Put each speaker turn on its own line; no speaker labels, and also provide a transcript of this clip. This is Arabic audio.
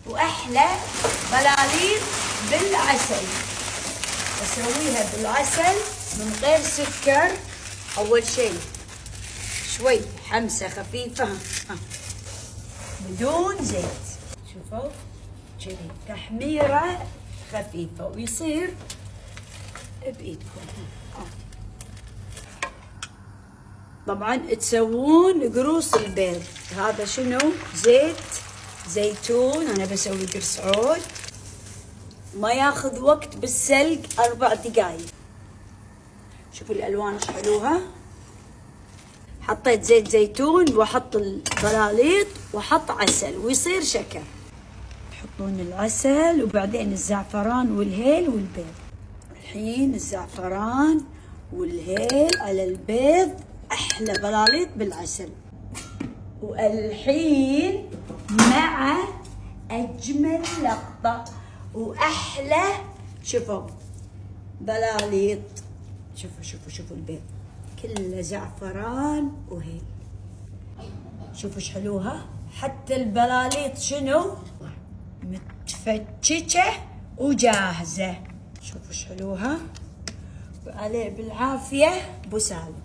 واحلى بلاليط بالعسل. اسويها بالعسل من غير سكر. اول شيء شوي حمسه خفيفه بدون زيت. شوفوا كذي تحميره خفيفه ويصير بايدكم. طبعا تسوون قروص البيض. هذا شنو؟ زيت زيتون. انا بسوي قرص عود. ما ياخذ وقت بالسلق 4 دقايق. شوفوا الالوان ايش حلوها. حطيت زيت زيتون واحط البلاليط واحط عسل ويصير شكر. تحطون العسل وبعدين الزعفران والهيل والبيض. الحين الزعفران والهيل على البيض. احلى بلاليط بالعسل. والحين مع اجمل لقطة واحلى. شوفوا بلاليط. شوفوا البيض كله زعفران وهيل. شوفوا ايش حلوها. حتى البلاليط شنو متفتشة وجاهزة. شوفوا ايش حلوها. وعليه بالعافية ابو سالم.